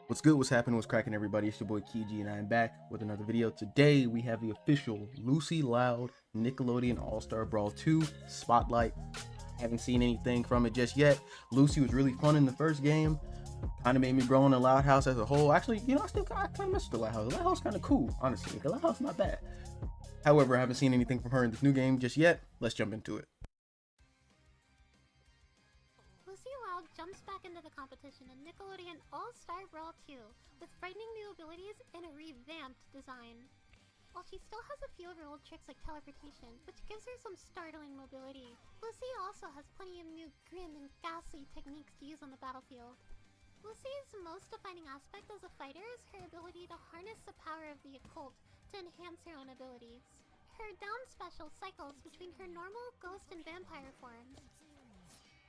What's good? What's happening? What's cracking, everybody? It's your boy Kiji, and I am back with another video. Today we have the official Lucy Loud Nickelodeon All-Star Brawl 2 Spotlight. Haven't seen anything from it just yet. Lucy was really fun in the first game. Kind of made me grow in the Loud House as a whole. Actually, I still kind of miss the Loud House. The Loud House kind of cool, honestly. The Loud House not bad. However, I haven't seen anything from her in this new game just yet. Let's jump into it. Lucy Loud jumps back into the competition in Nickelodeon All-Star Brawl 2 with frightening new abilities and a revamped design. While she still has a few of her old tricks like teleportation, which gives her some startling mobility, Lucy also has plenty of new grim and ghastly techniques to use on the battlefield. Lucy's most defining aspect as a fighter is her ability to harness the power of the occult to enhance her own abilities. Her down special cycles between her normal, ghost, and vampire forms.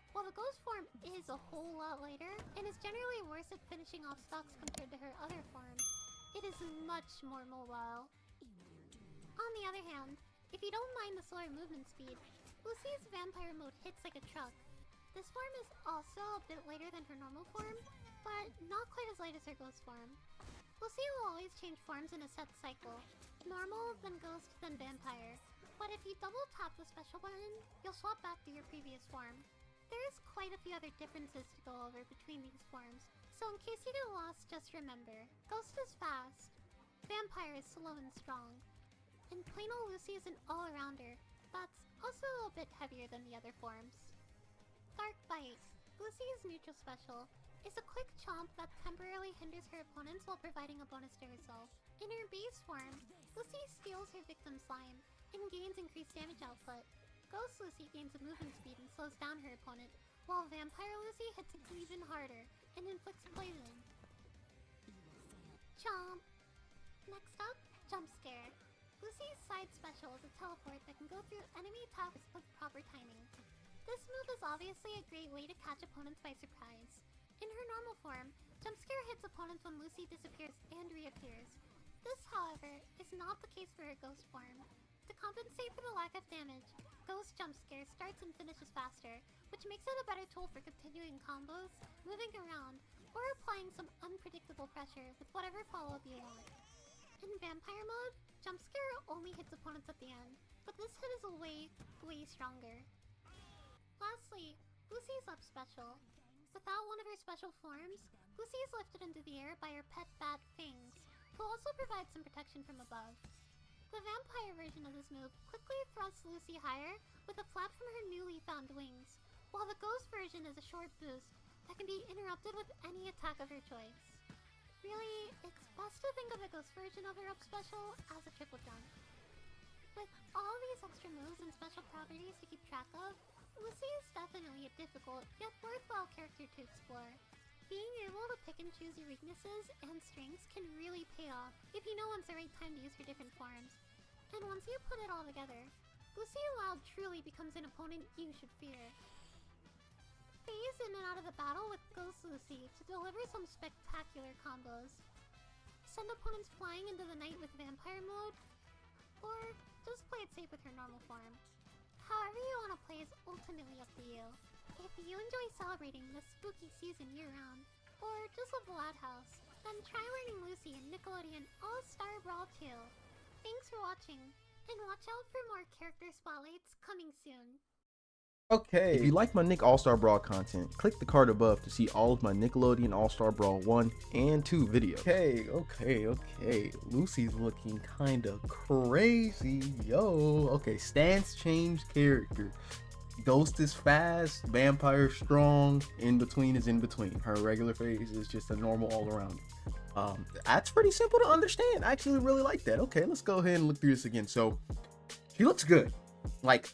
While the ghost form is a whole lot lighter and is generally worse at finishing off stocks compared to her other forms, it is much more mobile. On the other hand, if you don't mind the slower movement speed, Lucy's vampire mode hits like a truck. This form is also a bit lighter than her normal form, but not quite as light as her ghost form. Lucy will always change forms in a set cycle. Normal, then ghost, then vampire. But if you double tap the special button, you'll swap back to your previous form. There's quite a few other differences to go over between these forms, so in case you get lost, just remember, Ghost is fast, Vampire is slow and strong, and plain old Lucy is an all-arounder that's also a bit heavier than the other forms. Dark Bite, Lucy's neutral special, is a quick chomp that temporarily hinders her opponents while providing a bonus to herself. In her base form, Lucy steals her victim's slime and gains increased damage output. Ghost Lucy gains a movement speed and slows down her opponent, while Vampire Lucy hits even harder and inflicts poison. Chomp! Next up, Jump Scare. Lucy's side special is a teleport that can go through enemy attacks with proper timing. This move is obviously a great way to catch opponents by surprise. In her normal form, Jump Scare hits opponents when Lucy disappears and reappears. This, however, is not the case for her ghost form. To compensate for the lack of damage, Ghost Jump Scare starts and finishes faster, which makes it a better tool for continuing combos, moving around, or applying some unpredictable pressure with whatever follow-up you want. In Vampire mode, Jump Scare only hits opponents at the end, but this hit is way stronger. Lastly, Lucy's Up Special. Without one of her special forms, Lucy is lifted into the air by her pet bat Fangs, who also provides some protection from above. The vampire version of this move quickly thrusts Lucy higher with a flap from her newly found wings, while the ghost version is a short boost that can be interrupted with any attack of her choice. Really, it's best to think of the ghost version of her up special as a triple jump. With all these extra moves and special properties to keep track of, Lucy is definitely a difficult yet worthwhile character to explore. Being able to pick and choose your weaknesses and strengths can really pay off if you know when's the right time to use her different forms. And once you put it all together, Lucy Loud truly becomes an opponent you should fear. Phase in and out of the battle with Ghost Lucy to deliver some spectacular combos. Send opponents flying into the night with Vampire mode, or just play it safe with her normal form. However you want to play is ultimately up to you. If you enjoy celebrating this spooky season year-round, or just love the Loud House, then try learning Lucy in Nickelodeon All-Star Brawl 2. Thanks for watching, and watch out for more character spotlights coming soon. Okay, if you like my Nick All-Star Brawl content, click the card above to see all of my Nickelodeon All-Star Brawl 1 and 2 videos. Okay. Lucy's looking kinda crazy, yo. Okay, stance change character. Ghost is fast, Vampire strong, in between is in between. Her regular phase is just a normal all-around. That's pretty simple to understand. I actually really like that. Okay, let's go ahead and look through this again. So, she looks good. Like,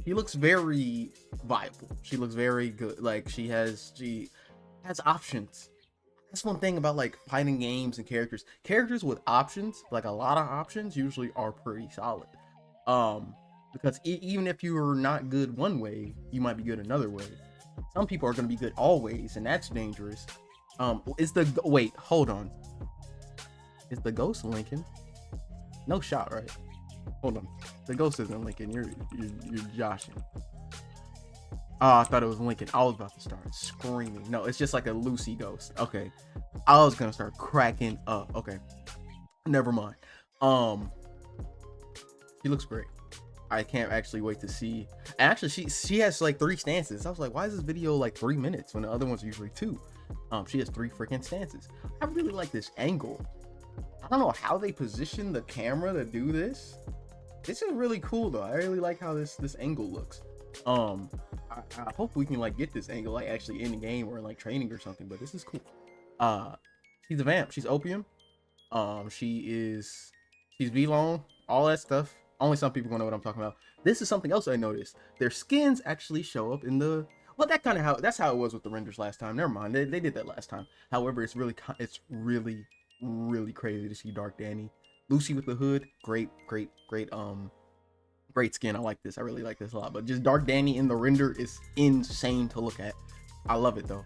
she looks very viable. She looks very good. Like, she has options. That's one thing about like fighting games and characters. Characters with options, like a lot of options, usually are pretty solid. Because even if you're not good one way, you might be good another way. Some people are going to be good always, and that's dangerous. Wait, hold on. Is the ghost Lincoln? No shot, right? Hold on. The ghost isn't Lincoln. You're joshing. Oh, I thought it was Lincoln. I was about to start screaming. No, it's just like a Lucy ghost. Okay. I was gonna start cracking up. Okay, never mind. She looks great. I can't actually wait to see. And actually, she has like 3 stances. I was like, why is this video like 3 minutes when the other one's usually 2? She has 3 freaking stances. I really like this angle. I don't know how they position the camera to do this. This is really cool though. I really like how this angle looks. I hope we can like get this angle like actually in the game or like training or something. But this is cool. She's a vamp. She's opium. She's V-Long. All that stuff. Only some people gonna know what I'm talking about. This is something else I noticed. Their skins actually show up in the. Well, that's how it was with the renders last time. Never mind, they did that last time. However, it's really crazy to see Dark Danny, Lucy with the hood. Great skin. I like this. I really like this a lot. But just Dark Danny in the render is insane to look at. I love it though.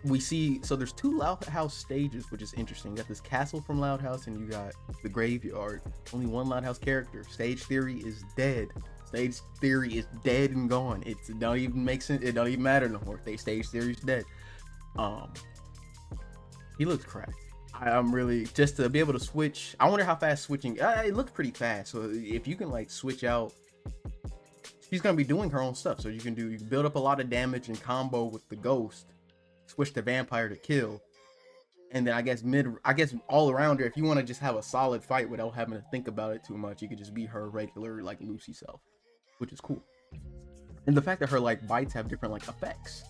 We see, so there's 2 Loud House stages, which is interesting. You got this castle from Loud House and you got the graveyard. Only 1 Loud House character. Stage Theory is dead. Stage Theory is dead and gone. It don't even make sense. It don't even matter no more. Stage Theory is dead. He looks cracked. I'm really, just to be able to switch. I wonder how fast switching. It looks pretty fast. So if you can like switch out, she's gonna be doing her own stuff. So you can build up a lot of damage and combo with the ghost. Switch to vampire to kill, and then I guess all around her, if you want to just have a solid fight without having to think about it too much, you could just be her regular like Lucy self, which is cool. And the fact that her like bites have different like effects.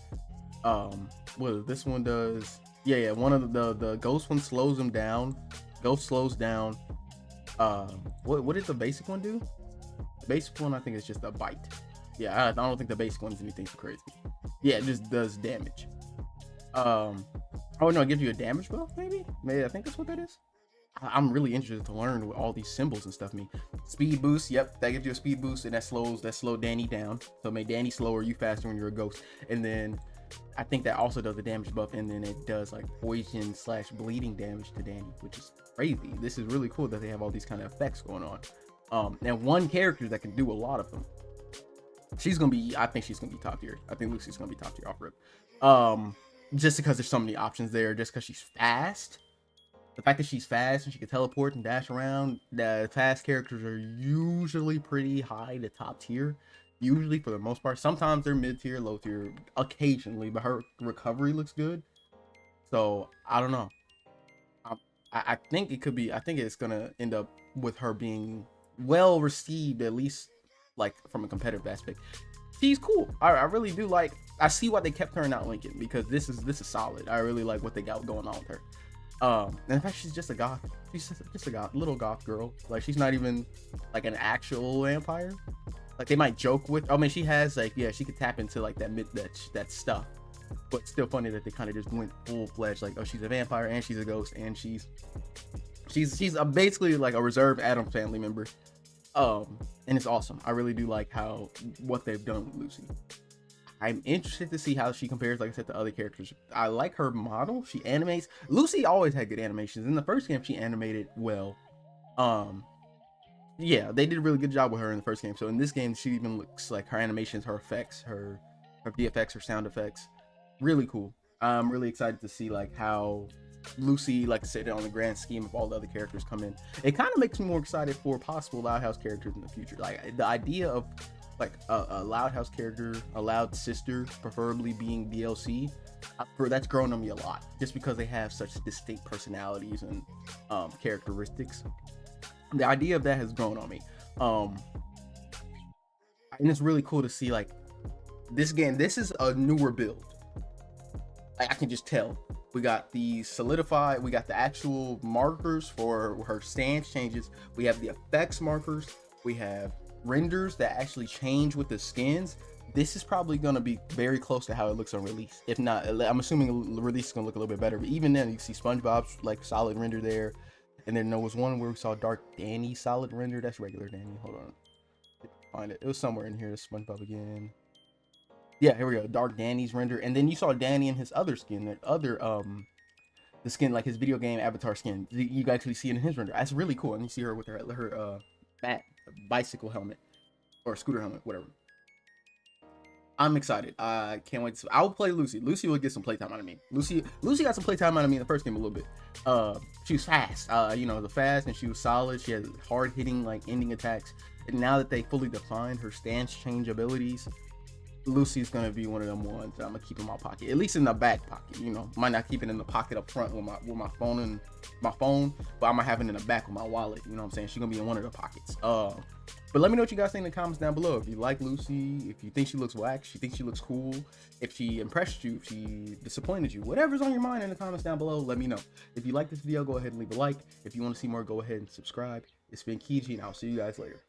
What this one does, yeah, one of the ghost one slows him down. Ghost slows down. What did the basic one do? The basic one I think is just a bite. Yeah, I don't think the basic one is anything too crazy. Yeah, it just does damage. Oh no, it gives you a damage buff, maybe I think that's what that is. I'm really interested to learn what all these symbols and stuff mean. Speed boost, yep, that gives you a speed boost, and that slowed Danny down, so make Danny slower, you faster when you're a ghost. And then I think that also does a damage buff, and then it does like poison / bleeding damage to Danny, which is crazy. This is really cool that they have all these kind of effects going on. And one character that can do a lot of them. I think she's gonna be top tier. I think Lucy's gonna be top tier off rip. Just because there's so many options there, just because she's fast. The fact that she's fast and she can teleport and dash around, the fast characters are usually pretty high to top tier. Usually, for the most part. Sometimes they're mid tier, low tier, occasionally, but her recovery looks good. So I don't know. I think it could be. I think it's gonna end up with her being well received, at least like from a competitive aspect. She's cool. I really do like. I see why they kept her in Not Lincoln, because this is solid. I really like what they got going on with her. And in fact, she's just a goth. She's just a goth, little goth girl. Like, she's not even like an actual vampire. Like, they might joke with. I mean, she has like, yeah, she could tap into like that stuff. But it's still funny that they kind of just went full fledged. Like, oh, she's a vampire and she's a ghost and she's basically like a reserved Addams family member. And it's awesome. I really do like what they've done with Lucy. I'm interested to see how she compares, like I said, to other characters. I like her model. She animates. Lucy always had good animations. In the first game, she animated well. Yeah, they did a really good job with her in the first game. So in this game, she even looks like her animations, her effects, her VFX, her sound effects, really cool. I'm really excited to see like how Lucy, like I said, on the grand scheme of all the other characters come in. It kind of makes me more excited for possible Loud House characters in the future. Like the idea of like a Loud House character, a Loud sister, preferably being DLC, that's grown on me a lot, just because they have such distinct personalities and characteristics. The idea of that has grown on me, and it's really cool to see like this game. This is a newer build. I can just tell. We got the solidified, we got the actual markers for her stance changes. We have the effects markers. We have renders that actually change with the skins. This is probably going to be very close to how it looks on release. If not, I'm assuming release is going to look a little bit better. But even then, you see SpongeBob's like solid render there. And then there was one where we saw Dark Danny solid render. That's regular Danny. Hold on. Find it. It was somewhere in here. SpongeBob again. Yeah, here we go. Dark Danny's render. And then you saw Danny in his other skin. That other, the skin, like his video game avatar skin. You can actually see it in his render. That's really cool. And you see her with her bicycle helmet. Or scooter helmet, whatever. I'm excited. I can't wait to. I'll play Lucy. Lucy will get some playtime out of me. Lucy got some playtime out of me in the first game a little bit. She was fast. The fast, and she was solid. She had hard hitting, like ending attacks. And now that they fully defined her stance change abilities, Lucy's gonna be one of them ones that I'm gonna keep in my pocket, at least in the back pocket. Might not keep it in the pocket up front with my phone, but I'm gonna have it in the back with my wallet. You know what I'm saying? She's gonna be in one of the pockets. But let me know what you guys think in the comments down below. If you like Lucy, if you think she looks whack, she thinks she looks cool, if she impressed you, if she disappointed you, whatever's on your mind in the comments down below, let me know. If you like this video, go ahead and leave a like. If you want to see more, go ahead and subscribe. It's been Kiji, and I'll see you guys later.